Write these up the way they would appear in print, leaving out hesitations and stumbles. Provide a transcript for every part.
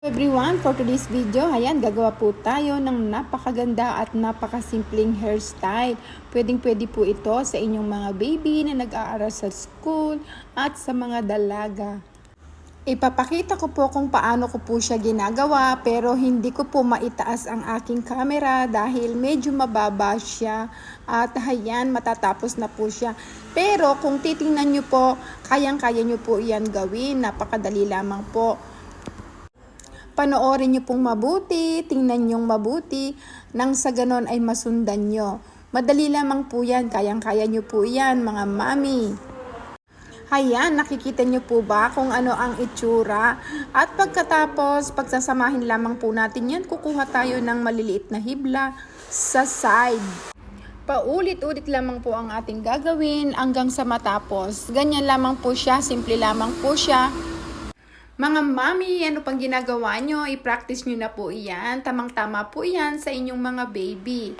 Everyone, for today's video, ayan, gagawa po tayo ng napakaganda at napakasimpleng hairstyle. Pwedeng-pwede po ito sa inyong mga baby na nag-aaral sa school at sa mga dalaga. Ipapakita ko po kung paano ko po siya ginagawa, pero hindi ko po maitaas ang aking camera dahil medyo mababa siya at ayan, matatapos na po siya. Pero kung titingnan nyo po, kayang-kaya nyo po iyan gawin, napakadali lamang po. Panoorin nyo pong mabuti, tingnan nyong mabuti, nang sa ganon ay masundan nyo. Madali lamang po yan, kayang-kaya nyo po yan mga mami. Ayan, nakikita nyo po ba kung ano ang itsura? At pagkatapos, pagsasamahin lamang po natin yan, kukuha tayo ng maliliit na hibla sa side. Paulit-ulit lamang po ang ating gagawin hanggang sa matapos. Ganyan lamang po siya, simple lamang po siya. Mga mami, ano pang ginagawa nyo? I-practice nyo na po iyan. Tamang-tama po iyan sa inyong mga baby.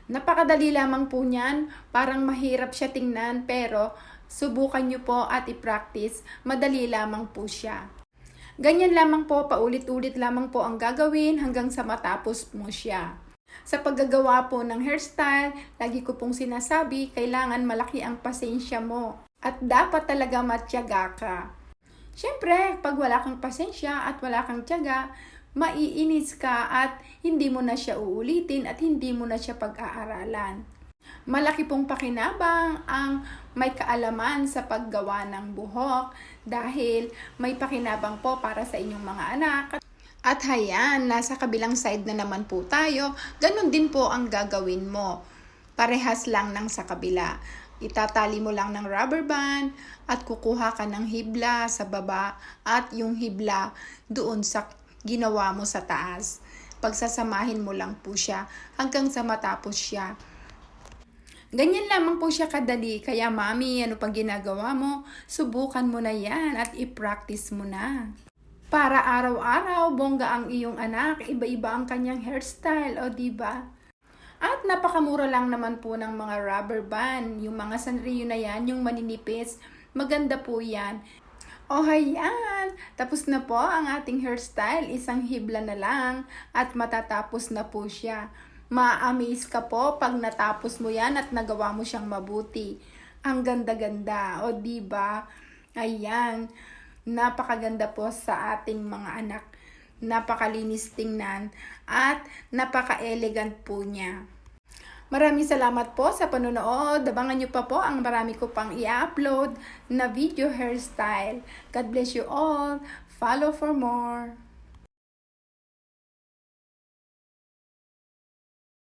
Napakadali lamang po niyan. Parang mahirap siya tingnan pero subukan nyo po at i-practice. Madali lamang po siya. Ganyan lamang po, paulit-ulit lamang po ang gagawin hanggang sa matapos mo siya. Sa paggagawa po ng hairstyle, lagi ko pong sinasabi, kailangan malaki ang pasensya mo. At dapat talaga matyaga ka. Siyempre, pag wala kang pasensya at wala kang tiyaga, maiinis ka at hindi mo na siya uulitin at hindi mo na siya pag-aaralan. Malaki pong pakinabang ang may kaalaman sa paggawa ng buhok dahil may pakinabang po para sa inyong mga anak. At hayan, nasa kabilang side na naman po tayo, ganun din po ang gagawin mo. Parehas lang ng sa kabila. Itatali mo lang ng rubber band at kukuha ka ng hibla sa baba at yung hibla doon sa ginawa mo sa taas. Pagsasamahin mo lang po siya hanggang sa matapos siya. Ganyan lamang po siya kadali. Kaya mami, ano pang ginagawa mo? Subukan mo na yan at i-practice mo na. Para araw-araw, bongga ang iyong anak, iba-iba ang kanyang hairstyle, o diba? At napakamura lang naman po ng mga rubber band. Yung mga Sanrio na yan, yung maninipis. Maganda po yan. O hayan, tapos na po ang ating hairstyle. Isang hibla na lang at matatapos na po siya. Ma-amaze ka po pag natapos mo yan at nagawa mo siyang mabuti. Ang ganda-ganda, o diba? Ayan, napakaganda po sa ating mga anak. Napakalinis tingnan at napaka-elegant po niya. Maraming salamat po sa panonood. Abangan nyo pa po ang marami ko pang i-upload na video hairstyle. God bless you all. Follow for more.